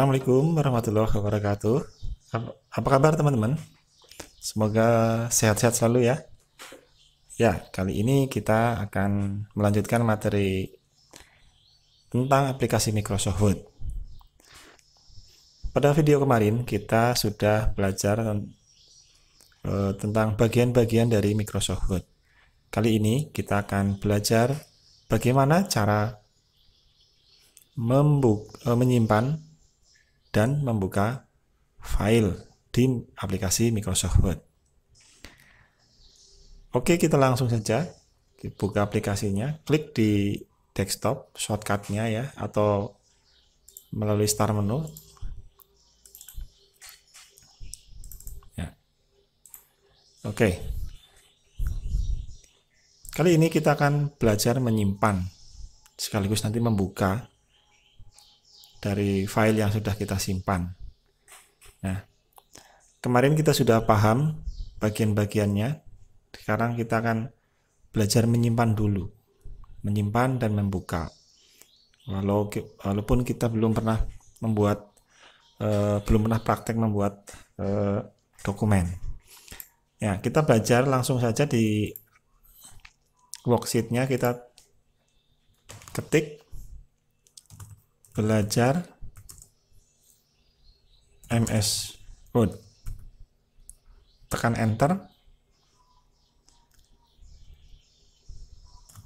Assalamualaikum warahmatullahi wabarakatuh. Apa kabar teman-teman? Semoga sehat-sehat selalu ya. Ya, kali ini kita akan melanjutkan materi tentang aplikasi Microsoft Word. Pada video kemarin kita sudah belajar tentang bagian-bagian dari Microsoft Word. Kali ini kita akan belajar bagaimana cara menyimpan dan membuka file di aplikasi Microsoft Word. Oke, kita langsung saja buka aplikasinya, klik di desktop shortcutnya ya, atau melalui start menu ya. Oke, kali ini kita akan belajar menyimpan sekaligus nanti membuka dari file yang sudah kita simpan. Nah, kemarin kita sudah paham bagian-bagiannya. Sekarang kita akan belajar menyimpan dulu, menyimpan dan membuka. Walaupun kita belum pernah praktek membuat dokumen. Ya, kita belajar langsung saja di worksheet-nya, kita ketik belajar MS Word, tekan enter,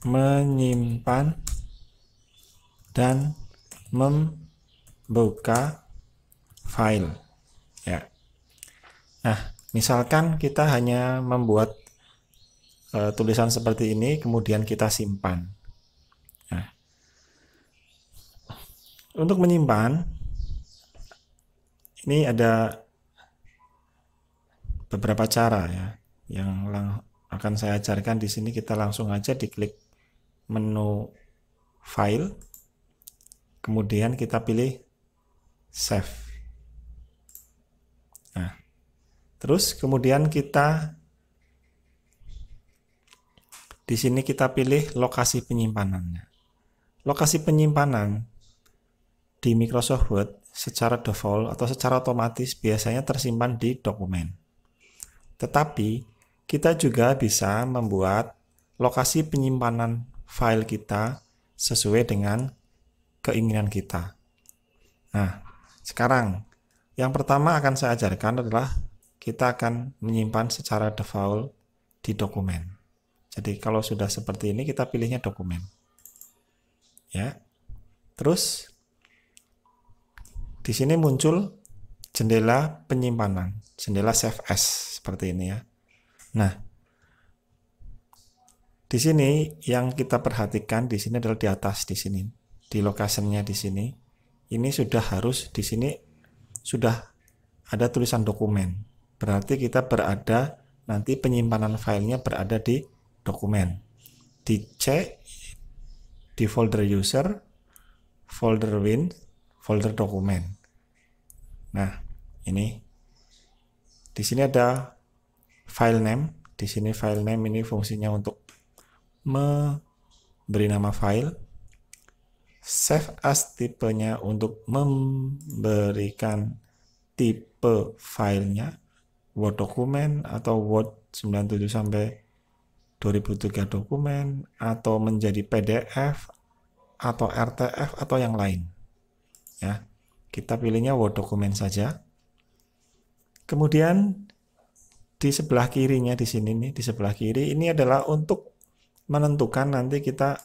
menyimpan dan membuka file ya. Nah, misalkan kita hanya membuat tulisan seperti ini kemudian kita simpan. Nah, untuk menyimpan ini ada beberapa cara ya yang akan saya ajarkan di sini. Kita langsung aja diklik menu file, kemudian kita pilih save. Nah, terus kemudian kita di sini kita pilih lokasi penyimpanannya. Lokasi penyimpanan di Microsoft Word secara default atau secara otomatis biasanya tersimpan di dokumen. Tetapi kita juga bisa membuat lokasi penyimpanan file kita sesuai dengan keinginan kita. Nah, sekarang yang pertama akan saya ajarkan adalah kita akan menyimpan secara default di dokumen. Jadi kalau sudah seperti ini kita pilihnya dokumen. Ya. Terus di sini muncul jendela penyimpanan, jendela save as seperti ini ya. Nah, di sini yang kita perhatikan di sini adalah di atas di sini, di location-nya di sini. Ini sudah harus di sini sudah ada tulisan dokumen. Berarti kita berada nanti penyimpanan filenya berada di dokumen. Dicek di folder user, folder win, folder dokumen. Nah, ini di sini ada file name. Di sini file name ini fungsinya untuk memberi nama file. Save as tipenya untuk memberikan tipe filenya, Word dokumen atau Word 97 sampai 2003 dokumen, atau menjadi PDF atau RTF atau yang lain. Ya, kita pilihnya Word dokumen saja. Kemudian di sebelah kirinya di sini nih, di sebelah kiri ini adalah untuk menentukan nanti kita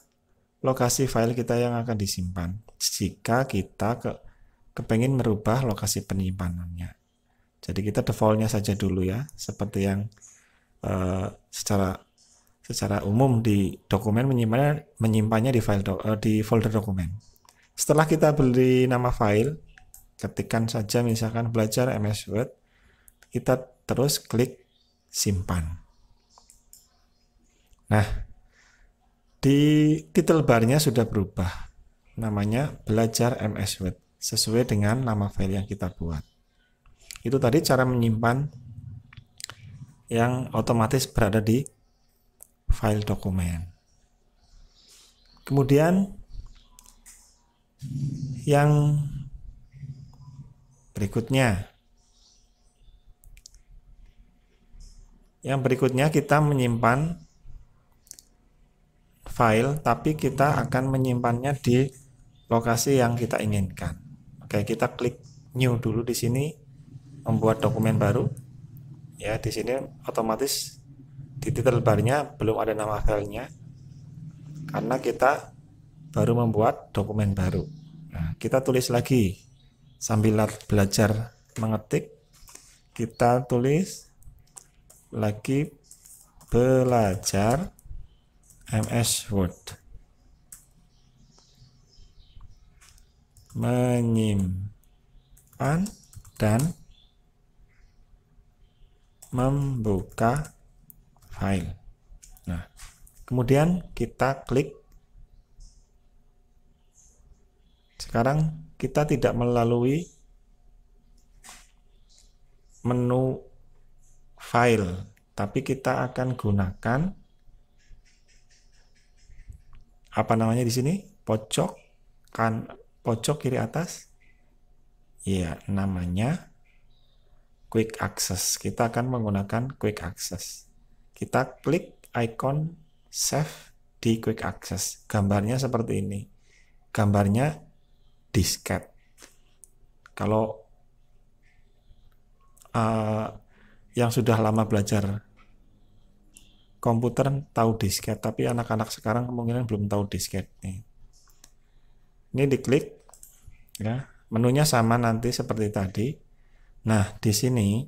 lokasi file kita yang akan disimpan jika kita kepengen merubah lokasi penyimpanannya. Jadi kita defaultnya saja dulu ya, seperti yang secara umum di dokumen menyimpannya di file di folder dokumen. Setelah kita beri nama file, ketikkan saja misalkan belajar MS Word, kita terus klik simpan. Nah, di title barnya sudah berubah, namanya belajar MS Word sesuai dengan nama file yang kita buat. Itu tadi cara menyimpan yang otomatis berada di file dokumen. Kemudian yang Yang berikutnya kita menyimpan file, tapi kita akan menyimpannya di lokasi yang kita inginkan. Oke, kita klik new dulu di sini, membuat dokumen baru. Ya, di sini otomatis di title barnya belum ada nama filenya, karena kita baru membuat dokumen baru. Nah, kita tulis lagi sambil belajar mengetik. Kita tulis lagi belajar MS Word, menyimpan dan membuka file. Nah, kemudian kita klik. Sekarang kita tidak melalui menu file, tapi kita akan gunakan apa namanya di sini, pojok kiri atas. Ya, namanya Quick Access. Kita akan menggunakan Quick Access. Kita klik icon save di Quick Access. Gambarnya seperti ini. Gambarnya disket. Kalau yang sudah lama belajar komputer tahu disket, tapi anak-anak sekarang kemungkinan belum tahu disket nih. Ini diklik, ya, menunya sama nanti seperti tadi. Nah, di sini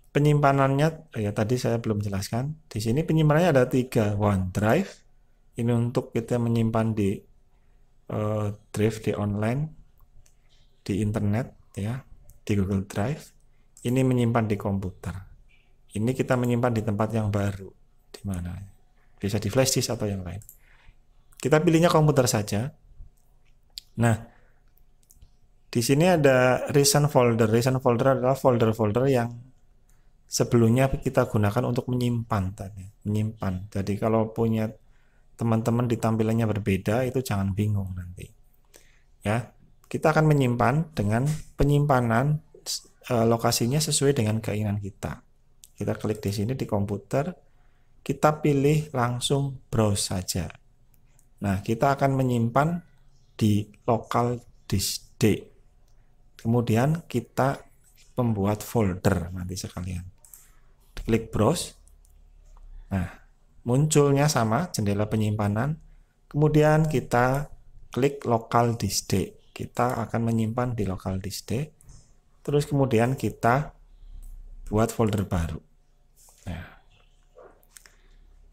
penyimpanannya, ya tadi saya belum jelaskan. Di sini penyimpanannya ada 3, OneDrive. Ini untuk kita menyimpan di drive di online, di internet, ya, di Google Drive. Ini menyimpan di komputer. Ini kita menyimpan di tempat yang baru, di mana? Bisa di flash disk atau yang lain. Kita pilihnya komputer saja. Nah, di sini ada recent folder. Recent folder adalah folder-folder yang sebelumnya kita gunakan untuk menyimpan tadi. Menyimpan. Jadi kalau punya teman-teman di tampilannya berbeda, itu jangan bingung nanti. Ya, kita akan menyimpan dengan penyimpanan lokasinya sesuai dengan keinginan kita. Kita klik di sini di komputer, kita pilih langsung browse saja. Nah, kita akan menyimpan di local disk D. Kemudian kita membuat folder nanti sekalian. Klik browse. Nah, munculnya sama jendela penyimpanan. Kemudian kita klik local disk D. Kita akan menyimpan di local disk D. Terus kemudian kita buat folder baru. Nah,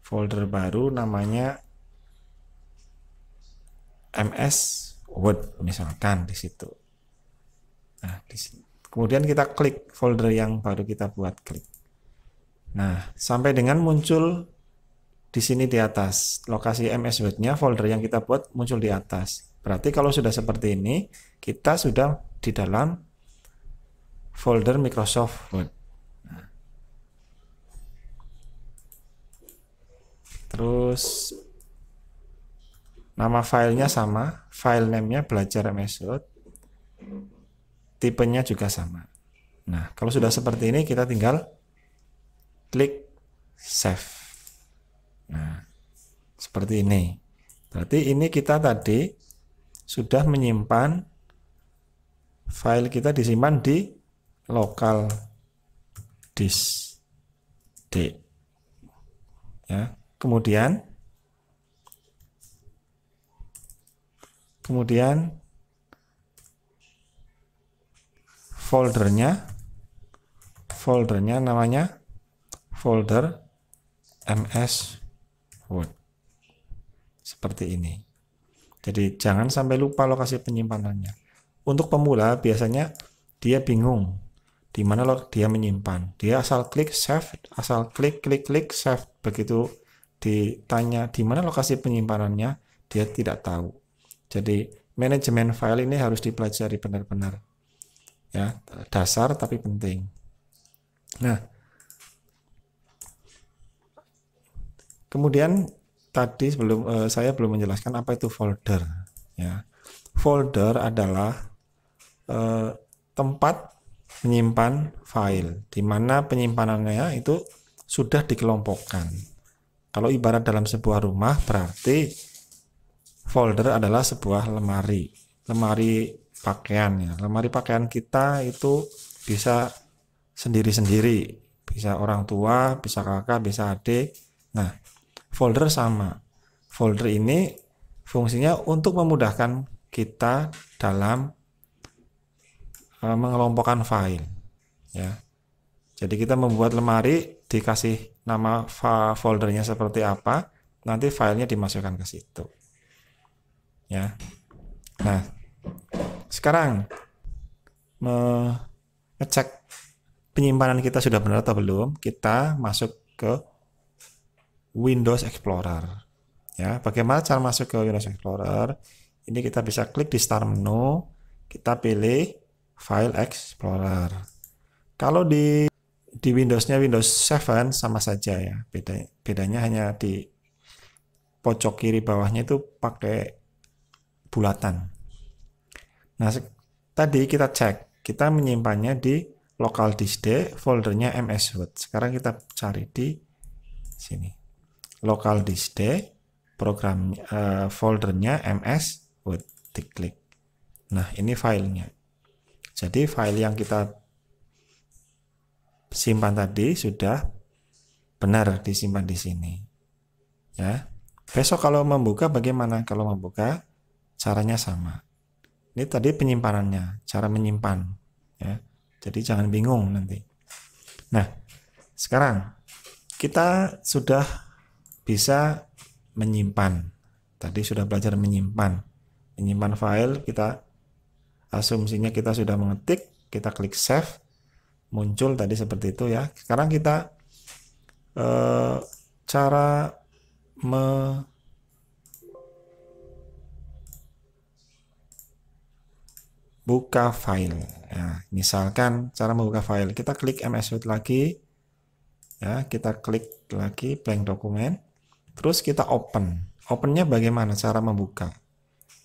folder baru namanya MS Word misalkan di situ. Nah, di sini. Kemudian kita klik folder yang baru kita buat, klik. Nah, sampai dengan muncul di sini di atas lokasi MS Word-nya, folder yang kita buat muncul di atas. Berarti kalau sudah seperti ini, kita sudah di dalam folder Microsoft Word. Nah. Terus nama filenya sama, file name-nya belajar MS Word, tipenya juga sama. Nah, kalau sudah seperti ini, kita tinggal klik save. Nah, seperti ini. Berarti ini kita tadi sudah menyimpan file kita, disimpan di local disk D. Ya, kemudian foldernya namanya folder MS Word. Seperti ini. Jadi jangan sampai lupa lokasi penyimpanannya. Untuk pemula biasanya dia bingung di mana dia menyimpan. Dia asal klik save, asal klik save. Begitu ditanya di mana lokasi penyimpanannya, dia tidak tahu. Jadi manajemen file ini harus dipelajari benar-benar. Ya, dasar tapi penting. Nah, kemudian tadi saya belum menjelaskan apa itu folder. Ya, folder adalah tempat menyimpan file, di mana penyimpanannya itu sudah dikelompokkan. Kalau ibarat dalam sebuah rumah, berarti folder adalah sebuah lemari pakaian ya. Lemari pakaian kita itu bisa sendiri-sendiri, bisa orang tua, bisa kakak, bisa adik. Nah, folder sama. Folder ini fungsinya untuk memudahkan kita dalam mengelompokkan file ya. Jadi kita membuat lemari, dikasih nama foldernya seperti apa, nanti filenya dimasukkan ke situ ya. Nah, sekarang ngecek penyimpanan kita sudah benar atau belum, kita masuk ke Windows Explorer ya. Bagaimana cara masuk ke Windows Explorer? Ini kita bisa klik di Start menu, kita pilih File Explorer. Kalau di Windowsnya Windows 7 sama saja ya, bedanya hanya di pojok kiri bawahnya itu pakai bulatan. Nah, tadi kita cek, kita menyimpannya di local disk D, foldernya MS Word. Sekarang kita cari di sini, local disk D, program foldernya MS Word, diklik. Nah, ini filenya. Jadi file yang kita simpan tadi sudah benar disimpan di sini ya. Besok kalau membuka bagaimana? Kalau membuka caranya sama. Ini tadi penyimpanannya, cara menyimpan ya. Jadi jangan bingung nanti. Nah, sekarang kita sudah bisa menyimpan. Tadi sudah belajar menyimpan file. Kita asumsinya kita sudah mengetik, kita klik save, muncul tadi seperti itu ya. Sekarang kita cara membuka file ya. Misalkan cara membuka file, kita klik MS Word lagi ya, kita klik lagi blank dokumen, terus kita opennya bagaimana cara membuka.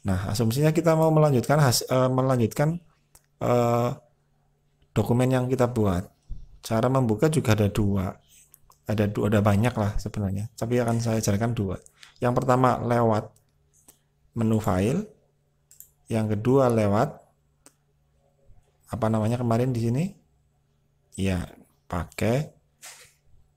Nah, asumsinya kita mau melanjutkan dokumen yang kita buat. Cara membuka juga ada dua. Ada banyak lah sebenarnya, tapi akan saya ajarkan dua. Yang pertama lewat menu file, yang kedua lewat apa namanya kemarin di sini? Ya, pakai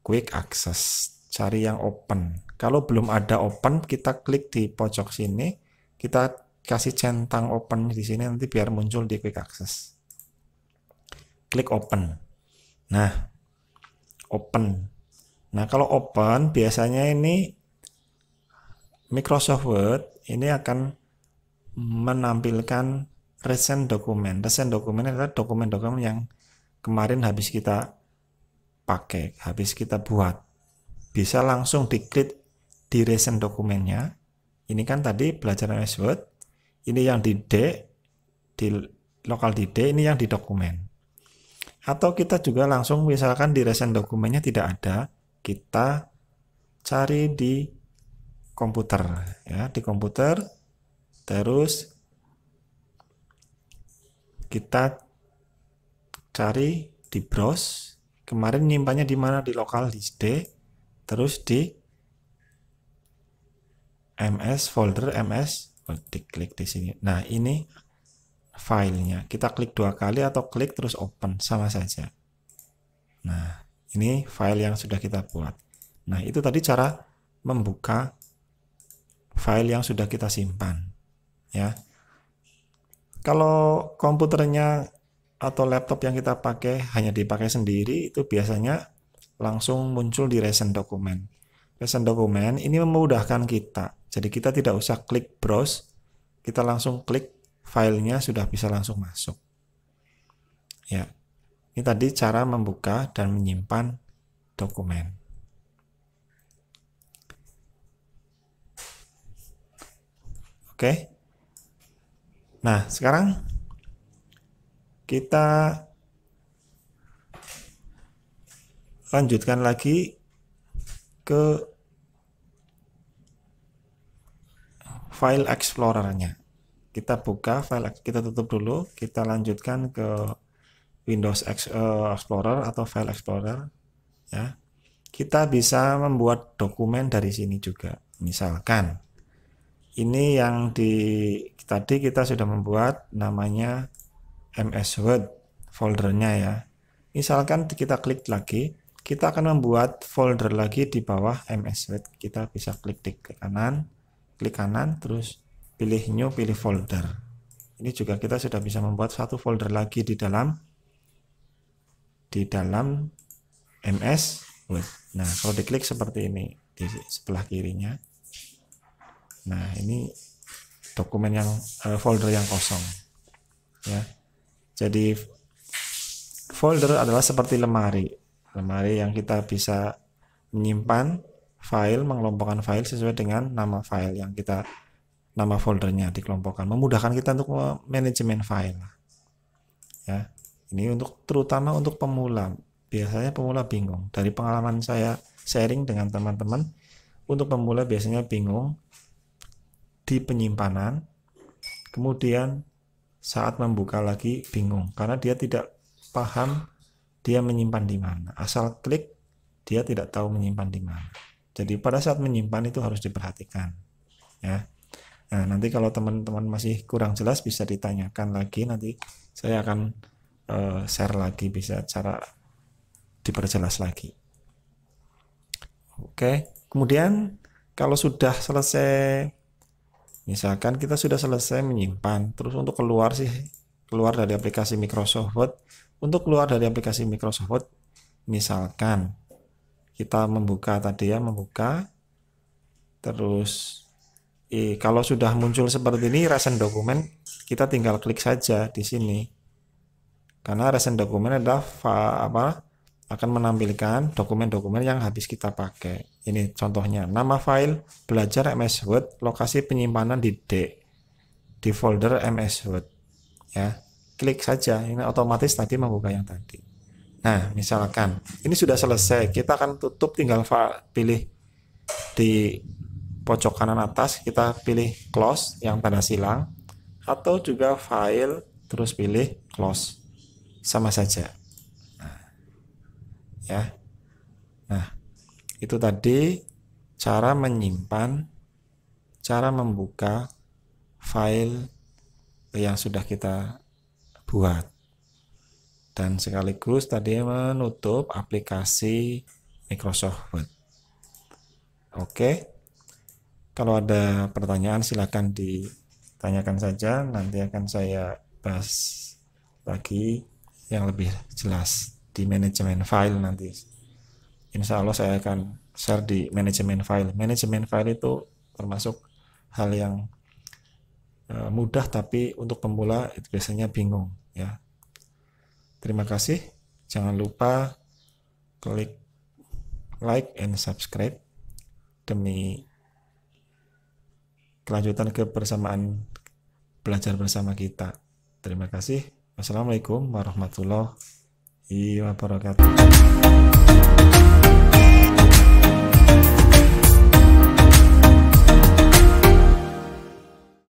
quick access. Cari yang open. Kalau belum ada open, kita klik di pojok sini, kita kasih centang open di sini, nanti biar muncul di quick access. Klik open. Nah, open. Nah, kalau open biasanya ini Microsoft Word ini akan menampilkan recent dokumen. Recent dokumen adalah dokumen-dokumen yang kemarin habis kita pakai, habis kita buat. Bisa langsung diklik di recent dokumennya. Ini kan tadi belajar MS Word. Ini yang di D, di local di D, ini yang di dokumen. Atau kita juga langsung misalkan di recent dokumennya tidak ada, kita cari di komputer ya, di komputer, terus kita cari di browse, kemarin nyimpannya di mana, di local disk D, terus di MS folder MS, diklik di sini. Nah, ini filenya, kita klik dua kali atau klik terus open, sama saja. Nah, ini file yang sudah kita buat. Nah, itu tadi cara membuka file yang sudah kita simpan ya. Kalau komputernya atau laptop yang kita pakai hanya dipakai sendiri, itu biasanya langsung muncul di recent dokumen. Recent dokumen ini memudahkan kita. Jadi kita tidak usah klik browse, kita langsung klik filenya sudah bisa langsung masuk. Ya. Ini tadi cara membuka dan menyimpan dokumen. Oke. Nah, sekarang kita lanjutkan lagi ke file explorer-nya. kita buka file, kita tutup dulu, kita lanjutkan ke Windows Explorer atau File Explorer ya. Kita bisa membuat dokumen dari sini juga. Misalkan ini yang tadi kita sudah membuat namanya MS Word foldernya ya. Misalkan kita klik lagi, kita akan membuat folder lagi di bawah MS Word. Kita bisa klik kanan, terus pilih new, pilih folder. Ini juga kita sudah bisa membuat satu folder lagi di dalam MS Word. Nah, kalau diklik seperti ini di sebelah kirinya. Nah, ini dokumen yang folder yang kosong. Ya. Jadi folder adalah seperti lemari yang kita bisa menyimpan file, mengelompokkan file sesuai dengan nama file yang nama foldernya dikelompokkan, memudahkan kita untuk manajemen file. Ya, ini terutama untuk pemula. Biasanya pemula bingung. Dari pengalaman saya sharing dengan teman-teman, untuk pemula biasanya bingung di penyimpanan, kemudian saat membuka lagi bingung karena dia tidak paham dia menyimpan di mana. Asal klik dia tidak tahu menyimpan di mana. Jadi pada saat menyimpan itu harus diperhatikan ya. Nah, nanti kalau teman-teman masih kurang jelas bisa ditanyakan lagi, nanti saya akan share lagi, bisa cara diperjelas lagi. Oke, kemudian kalau sudah selesai, misalkan kita sudah selesai menyimpan, terus untuk keluar dari aplikasi Microsoft Word. Untuk keluar dari aplikasi Microsoft Word, misalkan kita membuka, terus kalau sudah muncul seperti ini recent dokumen, kita tinggal klik saja di sini. Karena recent dokumen adalah akan menampilkan dokumen-dokumen yang habis kita pakai. Ini contohnya, nama file belajar MS Word, lokasi penyimpanan di folder MS Word. Ya, klik saja, ini otomatis tadi membuka yang tadi. Nah, misalkan ini sudah selesai, kita akan tutup, tinggal pilih di pojok kanan atas, kita pilih close yang tanda silang, atau juga file terus pilih close, sama saja. Ya. Nah, itu tadi cara menyimpan, cara membuka file yang sudah kita buat, dan sekaligus tadi menutup aplikasi Microsoft Word. Oke, kalau ada pertanyaan silakan ditanyakan saja, nanti akan saya bahas lagi yang lebih jelas di manajemen file nanti. Insya Allah saya akan share di manajemen file. Manajemen file itu termasuk hal yang mudah, tapi untuk pemula itu biasanya bingung ya. Terima kasih. Jangan lupa klik like and subscribe demi kelanjutan kebersamaan belajar bersama kita. Terima kasih. Wassalamualaikum warahmatullahi wabarakatuh.